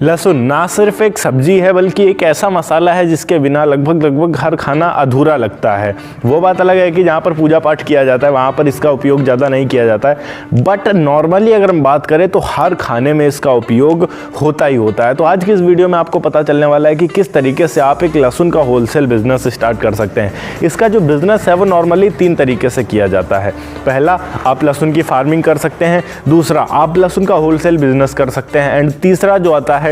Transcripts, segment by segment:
लहसुन ना सिर्फ एक सब्जी है बल्कि एक ऐसा मसाला है जिसके बिना लगभग हर खाना अधूरा लगता है। वो बात अलग है कि जहाँ पर पूजा पाठ किया जाता है वहाँ पर इसका उपयोग ज़्यादा नहीं किया जाता है, बट नॉर्मली अगर हम बात करें तो हर खाने में इसका उपयोग होता ही होता है। तो आज की इस वीडियो में आपको पता चलने वाला है कि किस तरीके से आप एक लहसुन का होलसेल बिजनेस स्टार्ट कर सकते हैं। इसका जो बिजनेस है वो नॉर्मली 3 तरीके से किया जाता है। पहला, आप लहसुन की फार्मिंग कर सकते हैं। दूसरा, आप लहसुन का होलसेल बिजनेस कर सकते हैं। एंड तीसरा जो आता है,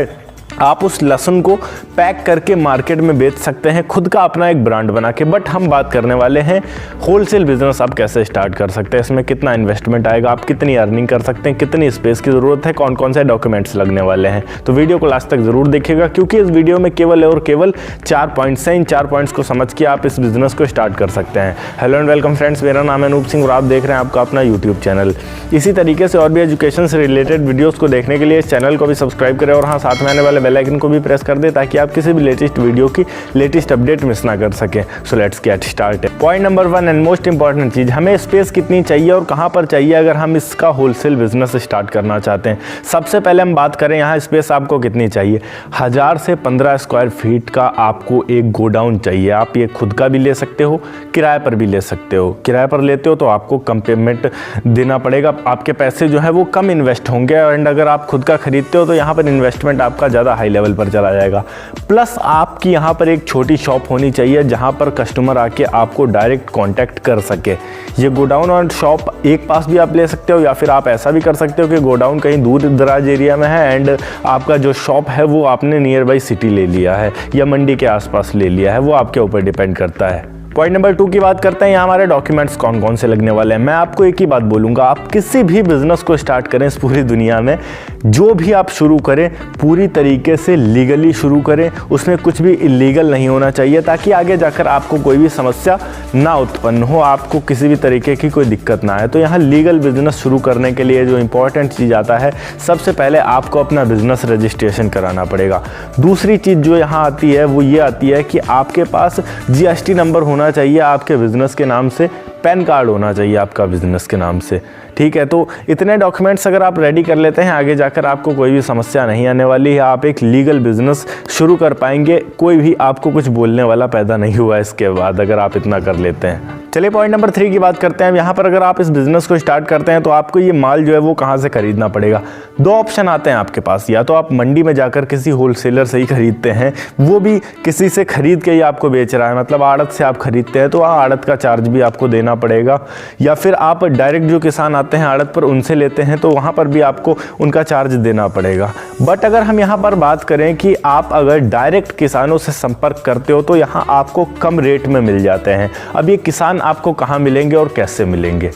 आप उस लहसुन को पैक करके मार्केट में बेच सकते हैं, खुद का अपना एक ब्रांड बना के। बट हम बात करने वाले हैं होलसेल बिजनेस आप कैसे स्टार्ट कर सकते हैं, इसमें कितना इन्वेस्टमेंट आएगा, आप कितनी अर्निंग कर सकते हैं, कितनी स्पेस की ज़रूरत है, कौन कौन से डॉक्यूमेंट्स लगने वाले हैं। तो वीडियो को लास्ट तक ज़रूर देखिएगा क्योंकि इस वीडियो में केवल और केवल 4 पॉइंट्स हैं। इन 4 पॉइंट्स को समझ के आप इस बिज़नेस को स्टार्ट कर सकते हैं। हेलो एंड वेलकम फ्रेंड्स, मेरा नाम है अनूप सिंह और आप देख रहे हैं आपका अपना यूट्यूब चैनल। इसी तरीके से और भी एजुकेशन से रिलेटेड वीडियोज़ को देखने के लिए इस चैनल को भी सब्सक्राइब करें और हाँ, साथ में आने वाले बेल आइकन को भी प्रेस कर दे ताकि आप किसी भी लेटेस्ट वीडियो की लेटेस्ट अपडेट मिस ना कर सकें। So let's get start. Point number 1 and most important चीज़, हमें स्पेस कितनी चाहिए और कहाँ पर चाहिए अगर हम इसका होलसेल बिजनेस स्टार्ट करना चाहते हैं। सबसे पहले हम बात करें यहाँ स्पेस आपको कितनी चाहिए। 1000 से 15 स्क्वायर फीट का आपको एक गोडाउन चाहिए। आप ये खुद का भी ले सकते हो, किराए पर भी ले सकते हो। किराए पर लेते हो तो आपको कम पेमेंट देना पड़ेगा, आपके पैसे जो है वो कम इन्वेस्ट होंगे। एंड अगर आप खुद का खरीदते हो तो यहाँ पर इन्वेस्टमेंट आपका ज़्यादा हाई लेवल पर चला जाएगा। प्लस आपकी यहाँ पर एक छोटी शॉप होनी चाहिए जहाँ पर कस्टमर आके आपको डायरेक्ट कांटेक्ट कर सके। ये गोडाउन और शॉप एक पास भी आप ले सकते हो या फिर आप ऐसा भी कर सकते हो कि गोडाउन कहीं दूर दराज एरिया में है एंड आपका जो शॉप है वो आपने नियर बाई सिटी ले लिया है या मंडी के आसपास ले लिया है, वो आपके ऊपर डिपेंड करता है। पॉइंट नंबर 2 की बात करते हैं। यहाँ हमारे डॉक्यूमेंट्स कौन कौन से लगने वाले हैं। मैं आपको एक ही बात बोलूँगा, आप किसी भी बिजनेस को स्टार्ट करें इस पूरी दुनिया में, जो भी आप शुरू करें पूरी तरीके से लीगली शुरू करें, उसमें कुछ भी इलीगल नहीं होना चाहिए ताकि आगे जाकर आपको कोई भी समस्या ना उत्पन्न हो, आपको किसी भी तरीके की कोई दिक्कत ना आए। तो यहाँ लीगल बिजनेस शुरू करने के लिए जो इंपॉर्टेंट चीज़ आता है, सबसे पहले आपको अपना बिजनेस रजिस्ट्रेशन कराना पड़ेगा। दूसरी चीज़ जो यहाँ आती है वो ये आती है कि आपके पास GST नंबर होना चाहिए आपके बिजनेस के नाम से, पैन कार्ड होना चाहिए आपका बिजनेस के नाम से। ठीक है, तो इतने डॉक्यूमेंट्स अगर आप रेडी कर लेते हैं, आगे जाकर आपको कोई भी समस्या नहीं आने वाली है। आप एक लीगल बिजनेस शुरू कर पाएंगे, कोई भी आपको कुछ बोलने वाला पैदा नहीं हुआ इसके बाद अगर आप इतना कर लेते हैं। चलिए पॉइंट नंबर 3 की बात करते हैं। यहाँ पर अगर आप इस बिज़नेस को स्टार्ट करते हैं तो आपको ये माल जो है वो कहाँ से खरीदना पड़ेगा। 2 ऑप्शन आते हैं आपके पास, या तो आप मंडी में जाकर किसी होलसेलर से ही खरीदते हैं, वो भी किसी से खरीद के ही आपको बेच रहा है, मतलब आड़त से आप खरीदते हैं तो आड़त का चार्ज भी आपको देना पड़ेगा। या फिर आप डायरेक्ट जो किसान आते हैं आड़त पर उनसे लेते हैं तो वहाँ पर भी आपको उनका चार्ज देना पड़ेगा। बट अगर हम यहाँ पर बात करें कि आप अगर डायरेक्ट किसानों से संपर्क करते हो तो यहाँ आपको कम रेट में मिल जाते हैं। अब ये किसान आपको कहाँ मिलेंगे और कैसे मिलेंगे।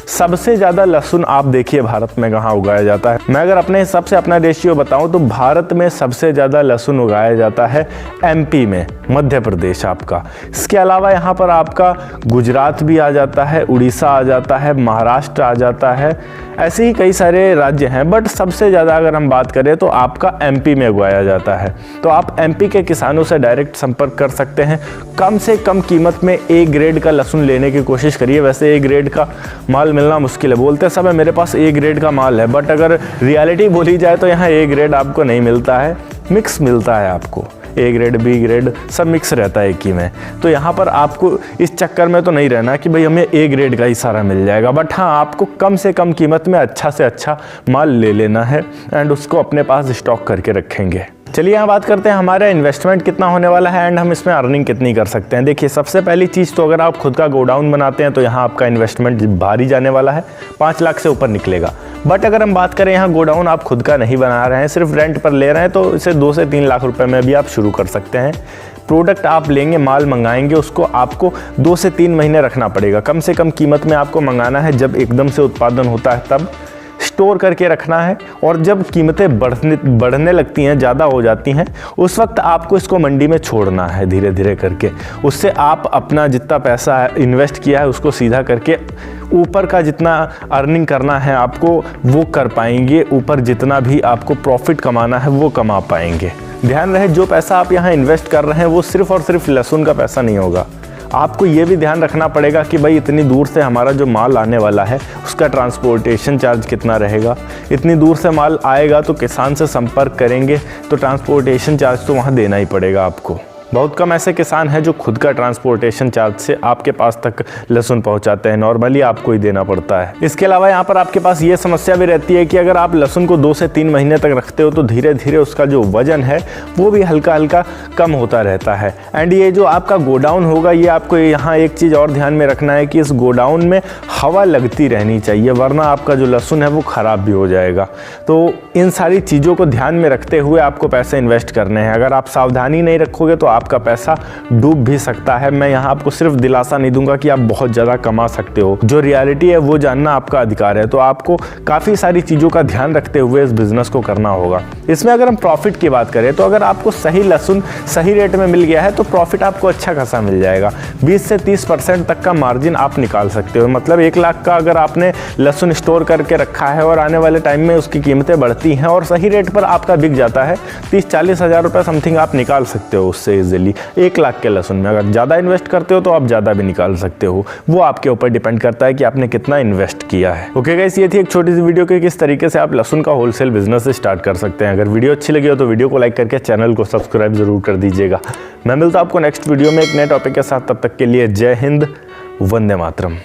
सबसे ज़्यादा लहसुन आप देखिए भारत में कहाँ उगाया जाता है। मैं अगर अपने हिसाब से अपना रेशियो बताऊं तो भारत में सबसे ज़्यादा लहसुन उगाया जाता है MP में, मध्य प्रदेश आपका। इसके अलावा यहाँ पर आपका गुजरात भी आ जाता है, उड़ीसा आ जाता है, महाराष्ट्र आ जाता है, ऐसे ही कई सारे राज्य हैं। बट सबसे ज़्यादा अगर हम बात करें तो आपका MP में उगाया जाता है। तो आप MP के किसानों से डायरेक्ट संपर्क कर सकते हैं। कम से कम कीमत में A ग्रेड का लहसुन लेने की कोशिश करिए। वैसे A ग्रेड का माल मिलना मुश्किल है, बोलते समय मेरे पास A ग्रेड का माल है, बट अगर रियलिटी बोली जाए तो यहाँ A ग्रेड आपको नहीं मिलता है, मिक्स मिलता है आपको। A ग्रेड B ग्रेड सब मिक्स रहता है एक ही में। तो यहाँ पर आपको इस चक्कर में तो नहीं रहना कि भाई हमें A ग्रेड का ही सारा मिल जाएगा, बट हाँ आपको कम से कम कीमत में अच्छा से अच्छा माल ले लेना है एंड उसको अपने पास स्टॉक करके रखेंगे। चलिए यहाँ बात करते हैं हमारा इन्वेस्टमेंट कितना होने वाला है एंड हम इसमें अर्निंग कितनी कर सकते हैं। देखिए सबसे पहली चीज़ तो अगर आप खुद का गोडाउन बनाते हैं तो यहाँ आपका इन्वेस्टमेंट भारी जाने वाला है, 5 लाख से ऊपर निकलेगा। बट अगर हम बात करें यहाँ गोडाउन आप खुद का नहीं बना रहे हैं, सिर्फ रेंट पर ले रहे हैं, तो इसे 2 से 3 लाख रुपए में भी आप शुरू कर सकते हैं। प्रोडक्ट आप लेंगे, माल मंगाएंगे, उसको आपको 2 से 3 महीने रखना पड़ेगा। कम से कम कीमत में आपको मंगाना है, जब एकदम से उत्पादन होता है तब स्टोर करके रखना है, और जब कीमतें बढ़ने लगती हैं, ज़्यादा हो जाती हैं, उस वक्त आपको इसको मंडी में छोड़ना है धीरे धीरे करके। उससे आप अपना जितना पैसा इन्वेस्ट किया है उसको सीधा करके ऊपर का जितना अर्निंग करना है आपको वो कर पाएंगे, ऊपर जितना भी आपको प्रॉफिट कमाना है वो कमा पाएंगे। ध्यान रहे जो पैसा आप यहाँ इन्वेस्ट कर रहे हैं वो सिर्फ और सिर्फ लहसुन का पैसा नहीं होगा, आपको ये भी ध्यान रखना पड़ेगा कि भाई इतनी दूर से हमारा जो माल आने वाला है उसका ट्रांसपोर्टेशन चार्ज कितना रहेगा। इतनी दूर से माल आएगा तो किसान से संपर्क करेंगे तो ट्रांसपोर्टेशन चार्ज तो वहाँ देना ही पड़ेगा आपको। बहुत कम ऐसे किसान हैं जो खुद का ट्रांसपोर्टेशन चार्ज से आपके पास तक लहसुन पहुंचाते हैं, नॉर्मली आपको ही देना पड़ता है। इसके अलावा यहाँ पर आपके पास ये समस्या भी रहती है कि अगर आप लहसुन को 2 से 3 महीने तक रखते हो तो धीरे धीरे उसका जो वजन है वो भी हल्का हल्का कम होता रहता है। एंड ये जो आपका गोडाउन होगा, ये आपको यहाँ एक चीज़ और ध्यान में रखना है कि इस गोडाउन में हवा लगती रहनी चाहिए, वरना आपका जो लहसुन है वो ख़राब भी हो जाएगा। तो इन सारी चीज़ों को ध्यान में रखते हुए आपको पैसे इन्वेस्ट करने हैं। अगर आप सावधानी नहीं रखोगे तो आपका पैसा डूब भी सकता है। मैं यहाँ आपको सिर्फ दिलासा नहीं दूंगा कि आप बहुत ज़्यादा कमा सकते हो, जो रियलिटी है वो जानना आपका अधिकार है। तो आपको काफ़ी सारी चीज़ों का ध्यान रखते हुए इस बिज़नेस को करना होगा। इसमें अगर हम प्रॉफिट की बात करें तो अगर आपको सही लहसुन सही रेट में मिल गया है तो प्रॉफिट आपको अच्छा खासा मिल जाएगा। 20 से 30% तक का मार्जिन आप निकाल सकते हो। मतलब 1 लाख का अगर आपने लहसुन स्टोर करके रखा है और आने वाले टाइम में उसकी कीमतें बढ़ती हैं और सही रेट पर आपका बिक जाता है, 30-40 हज़ार रुपये समथिंग आप निकाल सकते हो उससे ईजिली। 1 लाख के लहसुन में अगर ज़्यादा इन्वेस्ट करते हो तो आप ज़्यादा भी निकाल सकते हो। वो आपके ऊपर डिपेंड करता है कि आपने कितना इन्वेस्ट किया है। ओके गाइस, ये थी एक छोटी सी वीडियो कि किस तरीके से आप लहसुन का होलसेल बिजनेस स्टार्ट कर सकते हैं। अगर वीडियो अच्छी लगी हो तो वीडियो को लाइक करके चैनल को सब्सक्राइब जरूर कर दीजिएगा। मैं मिलता हूं आपको नेक्स्ट वीडियो में एक नए टॉपिक के साथ। तब तक के लिए जय हिंद, वंदे मातरम।